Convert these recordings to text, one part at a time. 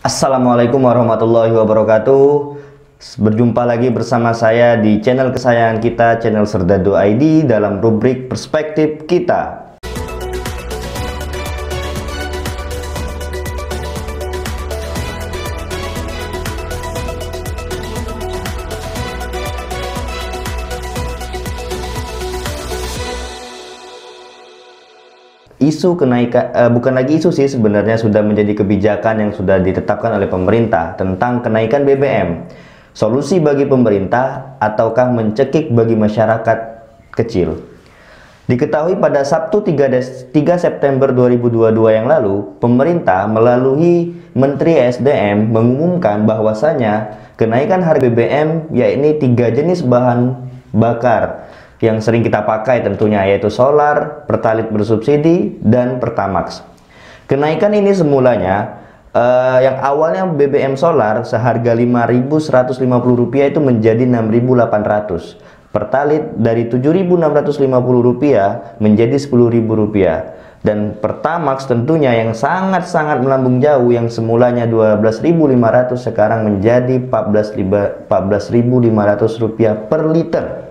Assalamualaikum warahmatullahi wabarakatuh. Berjumpa lagi bersama saya di channel kesayangan kita, channel Serdadu ID, dalam rubrik Perspektif Kita. Isu kenaikan, bukan lagi isu sih, sebenarnya sudah menjadi kebijakan yang sudah ditetapkan oleh pemerintah tentang kenaikan BBM. Solusi bagi pemerintah ataukah mencekik bagi masyarakat kecil? Diketahui pada Sabtu 3 September 2022 yang lalu, pemerintah melalui Menteri SDM mengumumkan bahwasanya kenaikan harga BBM, yakni 3 jenis bahan bakar yang sering kita pakai tentunya, yaitu solar, pertalite bersubsidi, dan pertamax. Kenaikan ini semulanya yang awalnya BBM solar seharga Rp5.150 itu menjadi Rp6.800, pertalite dari Rp7.650 menjadi Rp10.000, dan pertamax tentunya yang sangat-sangat melambung jauh, yang semulanya Rp12.500 sekarang menjadi Rp14.500 per liter.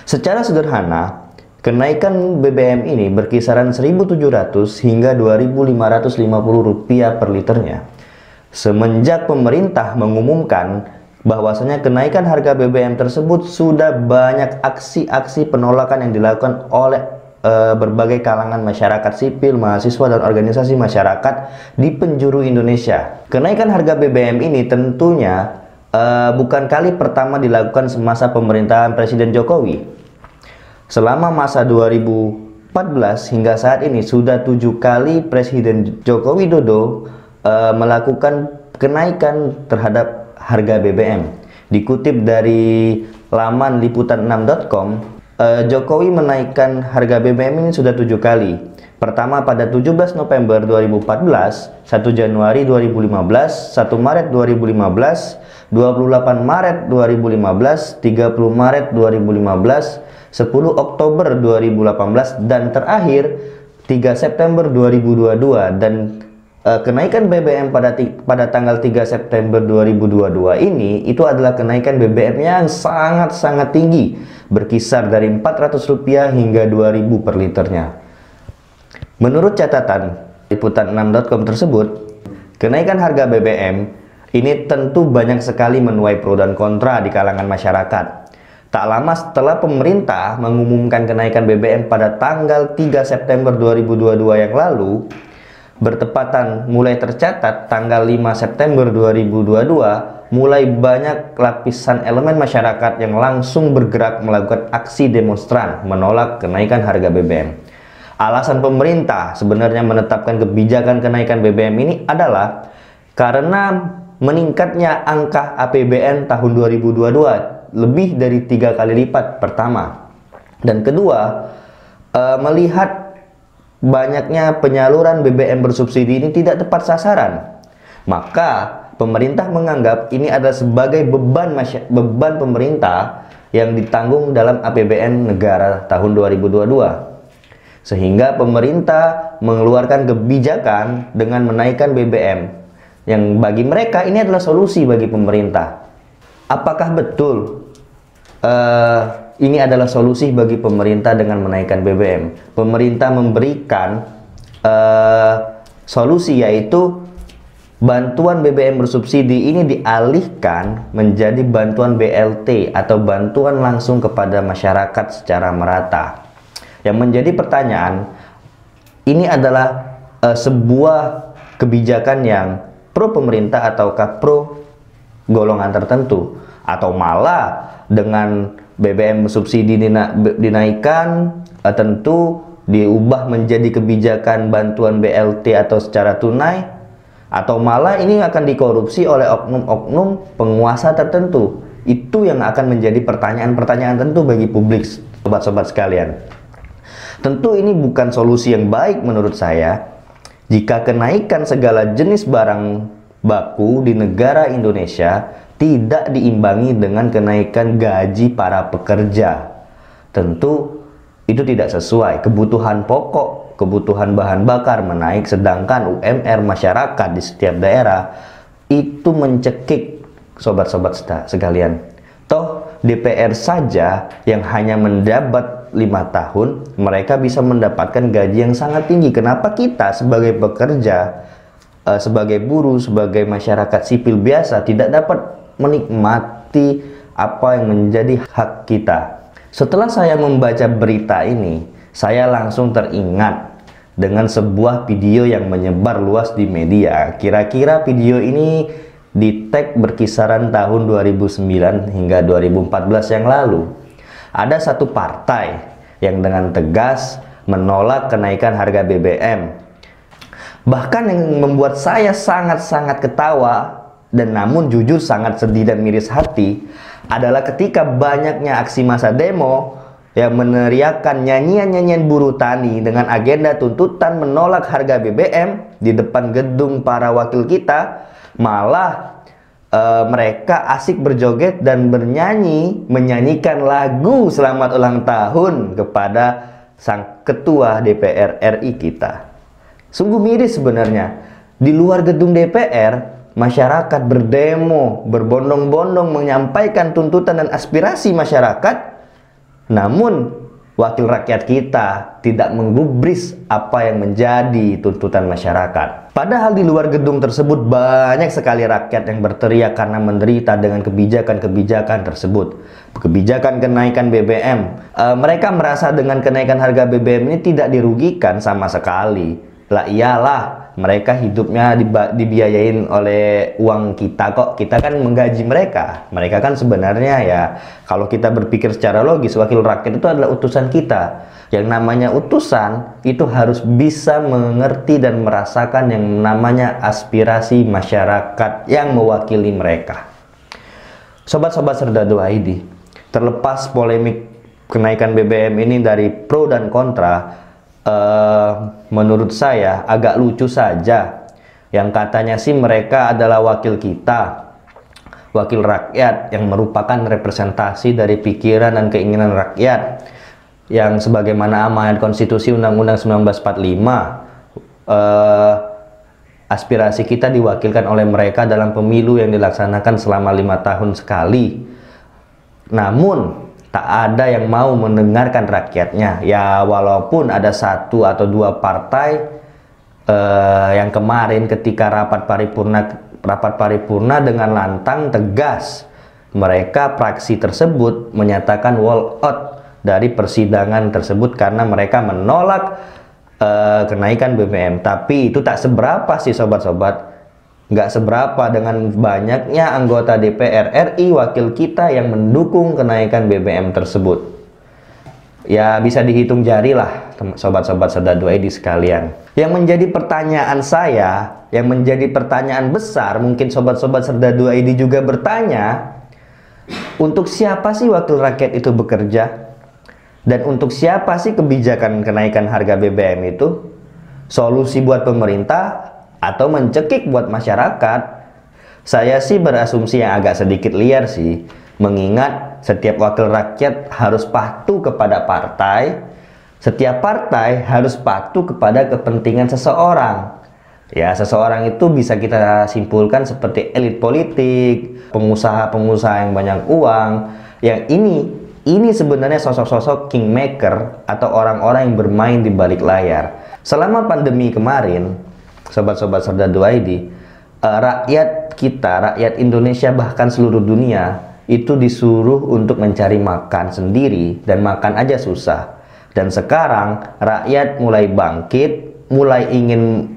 Secara sederhana, kenaikan BBM ini berkisaran Rp1.700 hingga Rp2.550 per liternya. Semenjak pemerintah mengumumkan bahwasanya kenaikan harga BBM tersebut, sudah banyak aksi-aksi penolakan yang dilakukan oleh berbagai kalangan masyarakat sipil, mahasiswa, dan organisasi masyarakat di penjuru Indonesia. Kenaikan harga BBM ini tentunya bukan kali pertama dilakukan semasa pemerintahan Presiden Jokowi. Selama masa 2014 hingga saat ini sudah 7 kali Presiden Joko Widodo melakukan kenaikan terhadap harga BBM. Dikutip dari laman liputan6.com, Jokowi menaikkan harga BBM ini sudah 7 kali. Pertama pada 17 November 2014, 1 Januari 2015, 1 Maret 2015, 28 Maret 2015, 30 Maret 2015, 10 Oktober 2018, dan terakhir 3 September 2022. Dan kenaikan BBM pada tanggal 3 September 2022 ini itu adalah kenaikan BBM yang sangat-sangat tinggi, berkisar dari Rp400 hingga Rp2.000 per liternya. Menurut catatan liputan6.com tersebut, kenaikan harga BBM ini tentu banyak sekali menuai pro dan kontra di kalangan masyarakat. Tak lama setelah pemerintah mengumumkan kenaikan BBM pada tanggal 3 September 2022 yang lalu, bertepatan mulai tercatat tanggal 5 September 2022, mulai banyak lapisan elemen masyarakat yang langsung bergerak melakukan aksi demonstran menolak kenaikan harga BBM. Alasan pemerintah sebenarnya menetapkan kebijakan kenaikan BBM ini adalah karena meningkatnya angka APBN tahun 2022 lebih dari 3 kali lipat, pertama. Dan kedua, melihat banyaknya penyaluran BBM bersubsidi ini tidak tepat sasaran, maka pemerintah menganggap ini adalah sebagai beban pemerintah yang ditanggung dalam APBN negara tahun 2022. Sehingga pemerintah mengeluarkan kebijakan dengan menaikkan BBM, yang bagi mereka ini adalah solusi bagi pemerintah. Apakah betul ini adalah solusi bagi pemerintah dengan menaikkan BBM? Pemerintah memberikan solusi, yaitu bantuan BBM bersubsidi ini dialihkan menjadi bantuan BLT atau bantuan langsung kepada masyarakat secara merata. Yang menjadi pertanyaan, ini adalah sebuah kebijakan yang pro pemerintah ataukah pro golongan tertentu, atau malah dengan BBM subsidi dinaikkan tentu diubah menjadi kebijakan bantuan BLT atau secara tunai, atau malah ini akan dikorupsi oleh oknum-oknum penguasa tertentu. Itu yang akan menjadi pertanyaan-pertanyaan tentu bagi publik, sobat-sobat sekalian. Tentu ini bukan solusi yang baik menurut saya jika kenaikan segala jenis barang baku di negara Indonesia tidak diimbangi dengan kenaikan gaji para pekerja. Tentu itu tidak sesuai. Kebutuhan pokok kebutuhan bahan bakar menaik, sedangkan UMR masyarakat di setiap daerah itu mencekik, sobat-sobat sekalian. Toh DPR saja yang hanya menjabat 5 tahun, mereka bisa mendapatkan gaji yang sangat tinggi. Kenapa kita sebagai pekerja, sebagai buruh, sebagai masyarakat sipil biasa tidak dapat menikmati apa yang menjadi hak kita? Setelah saya membaca berita ini, saya langsung teringat dengan sebuah video yang menyebar luas di media. Kira-kira video ini di-tag berkisaran tahun 2009 hingga 2014 yang lalu. Ada satu partai yang dengan tegas menolak kenaikan harga BBM. Bahkan yang membuat saya sangat-sangat ketawa dan namun jujur sangat sedih dan miris hati adalah ketika banyaknya aksi massa demo yang meneriakkan nyanyian-nyanyian buruh tani dengan agenda tuntutan menolak harga BBM di depan gedung para wakil kita, malah mereka asik berjoget dan menyanyikan lagu selamat ulang tahun kepada sang ketua DPR RI kita. Sungguh miris sebenarnya. Di luar gedung DPR, masyarakat berdemo, berbondong-bondong menyampaikan tuntutan dan aspirasi masyarakat, namun wakil rakyat kita tidak menggubris apa yang menjadi tuntutan masyarakat. Padahal di luar gedung tersebut banyak sekali rakyat yang berteriak karena menderita dengan kebijakan-kebijakan tersebut. Kebijakan kenaikan BBM. Mereka merasa dengan kenaikan harga BBM ini tidak dirugikan sama sekali. Lah iyalah, mereka hidupnya dibiayain oleh uang kita kok. Kita kan menggaji mereka. Mereka kan sebenarnya ya, kalau kita berpikir secara logis, wakil rakyat itu adalah utusan kita. Yang namanya utusan itu harus bisa mengerti dan merasakan yang namanya aspirasi masyarakat yang mewakili mereka. Sobat-sobat Serdadu ID, terlepas polemik kenaikan BBM ini dari pro dan kontra, menurut saya agak lucu saja. Yang katanya sih mereka adalah wakil kita, wakil rakyat yang merupakan representasi dari pikiran dan keinginan rakyat, yang sebagaimana amanat konstitusi Undang-Undang 1945, aspirasi kita diwakilkan oleh mereka dalam pemilu yang dilaksanakan selama 5 tahun sekali. Namun tak ada yang mau mendengarkan rakyatnya. Ya walaupun ada 1 atau 2 partai yang kemarin ketika rapat paripurna dengan lantang tegas, mereka fraksi tersebut menyatakan walk out dari persidangan tersebut karena mereka menolak kenaikan BBM. Tapi itu tak seberapa sih sobat-sobat. Nggak seberapa dengan banyaknya anggota DPR RI wakil kita yang mendukung kenaikan BBM tersebut. Ya bisa dihitung jari lah sobat-sobat Serdadu ID sekalian. Yang menjadi pertanyaan saya, yang menjadi pertanyaan besar, mungkin sobat-sobat Serdadu ID juga bertanya, untuk siapa sih wakil rakyat itu bekerja? Dan untuk siapa sih kebijakan kenaikan harga BBM itu? Solusi buat pemerintah atau mencekik buat masyarakat? Saya sih berasumsi yang agak sedikit liar sih, mengingat setiap wakil rakyat harus patuh kepada partai, setiap partai harus patuh kepada kepentingan seseorang. Ya, seseorang itu bisa kita simpulkan seperti elit politik, pengusaha-pengusaha yang banyak uang, yang ini sebenarnya sosok-sosok kingmaker atau orang-orang yang bermain di balik layar. Selama pandemi kemarin, sobat-sobat Serdadu ID, rakyat kita, rakyat Indonesia bahkan seluruh dunia itu disuruh untuk mencari makan sendiri dan makan aja susah. Dan sekarang rakyat mulai bangkit, mulai ingin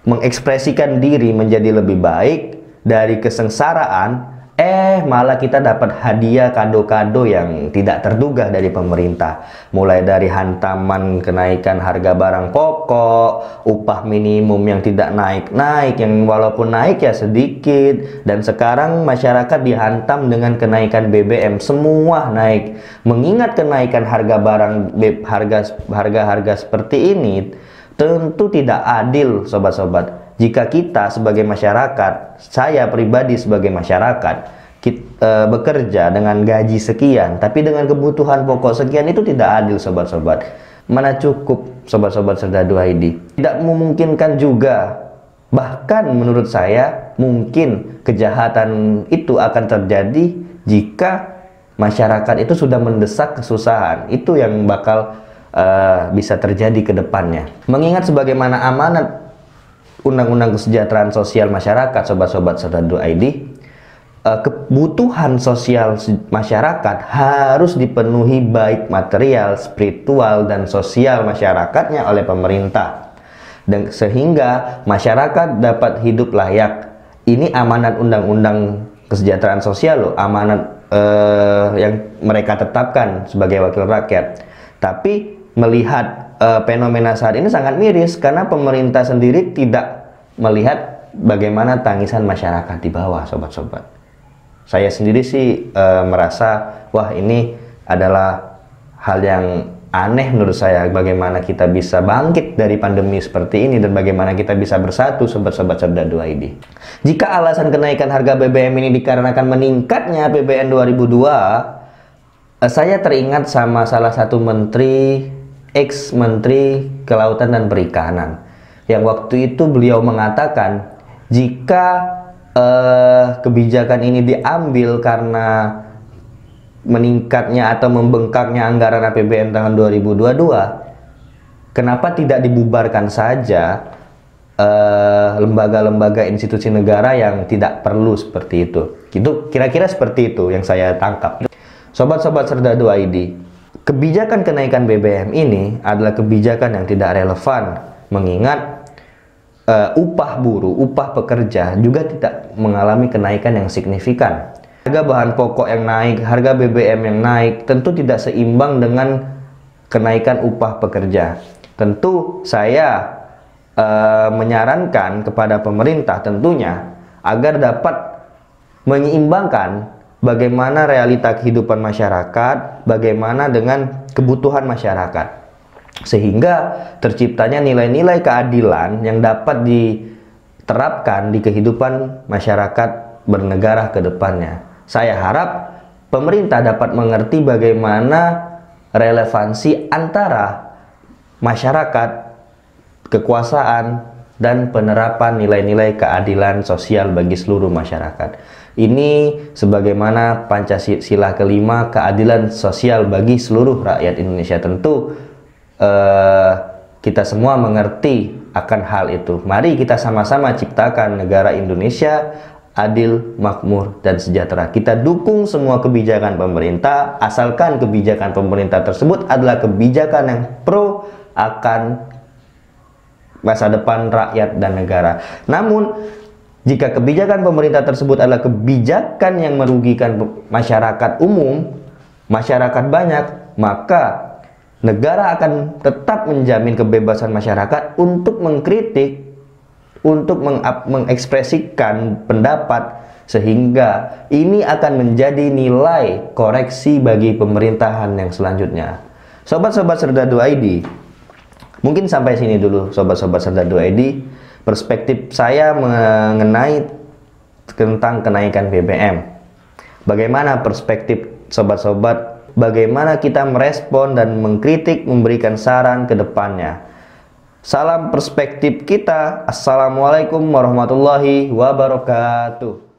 mengekspresikan diri menjadi lebih baik dari kesengsaraan. Malah kita dapat hadiah kado-kado yang tidak terduga dari pemerintah. Mulai dari hantaman kenaikan harga barang pokok, upah minimum yang tidak naik-naik, yang walaupun naik ya sedikit. Dan sekarang masyarakat dihantam dengan kenaikan BBM, semua naik. Mengingat kenaikan harga barang, harga seperti ini tentu tidak adil sobat-sobat. Jika kita sebagai masyarakat, saya pribadi sebagai masyarakat, kita bekerja dengan gaji sekian, tapi dengan kebutuhan pokok sekian, itu tidak adil sobat-sobat. Mana cukup sobat-sobat Serdadu ID. Tidak memungkinkan juga. Bahkan menurut saya mungkin kejahatan itu akan terjadi jika masyarakat itu sudah mendesak kesusahan. Itu yang bakal bisa terjadi ke depannya. Mengingat sebagaimana amanat Undang-Undang Kesejahteraan Sosial Masyarakat, sobat-sobat Serdadu ID, kebutuhan sosial masyarakat harus dipenuhi baik material, spiritual, dan sosial masyarakatnya oleh pemerintah, dan sehingga masyarakat dapat hidup layak. Ini amanat Undang-Undang Kesejahteraan Sosial loh, amanat yang mereka tetapkan sebagai wakil rakyat. Tapi melihat fenomena saat ini sangat miris karena pemerintah sendiri tidak melihat bagaimana tangisan masyarakat di bawah, sobat-sobat. Saya sendiri sih merasa, wah ini adalah hal yang aneh menurut saya, bagaimana kita bisa bangkit dari pandemi seperti ini dan bagaimana kita bisa bersatu, sobat-sobat Serdadu ID. Jika alasan kenaikan harga BBM ini dikarenakan meningkatnya APBN 2002, saya teringat sama salah satu menteri, ex-menteri Kelautan dan Perikanan, yang waktu itu beliau mengatakan jika kebijakan ini diambil karena meningkatnya atau membengkaknya anggaran APBN tahun 2022, kenapa tidak dibubarkan saja lembaga-lembaga institusi negara yang tidak perlu seperti itu. Itu kira-kira seperti itu yang saya tangkap. Sobat-sobat Serdadu ID, kebijakan kenaikan BBM ini adalah kebijakan yang tidak relevan, mengingat upah buruh, upah pekerja juga tidak mengalami kenaikan yang signifikan. Harga bahan pokok yang naik, harga BBM yang naik, tentu tidak seimbang dengan kenaikan upah pekerja. Tentu saya menyarankan kepada pemerintah tentunya agar dapat menyeimbangkan bagaimana realita kehidupan masyarakat, bagaimana dengan kebutuhan masyarakat, sehingga terciptanya nilai-nilai keadilan yang dapat diterapkan di kehidupan masyarakat bernegara ke depannya. Saya harap pemerintah dapat mengerti bagaimana relevansi antara masyarakat, kekuasaan, dan penerapan nilai-nilai keadilan sosial bagi seluruh masyarakat. Ini sebagaimana Pancasila kelima, keadilan sosial bagi seluruh rakyat Indonesia. Tentu kita semua mengerti akan hal itu. Mari kita sama-sama ciptakan negara Indonesia adil, makmur, dan sejahtera. Kita dukung semua kebijakan pemerintah, asalkan kebijakan pemerintah tersebut adalah kebijakan yang pro akan masa depan rakyat dan negara. Namun, jika kebijakan pemerintah tersebut adalah kebijakan yang merugikan masyarakat umum, masyarakat banyak, maka negara akan tetap menjamin kebebasan masyarakat untuk mengkritik, untuk mengekspresikan pendapat, sehingga ini akan menjadi nilai koreksi bagi pemerintahan yang selanjutnya. Sobat-sobat Serdadu ID, mungkin sampai sini dulu sobat-sobat Serdadu ID perspektif saya mengenai tentang kenaikan BBM. Bagaimana perspektif sobat-sobat? Bagaimana kita merespon dan mengkritik, memberikan saran ke depannya. Salam perspektif kita. Assalamualaikum warahmatullahi wabarakatuh.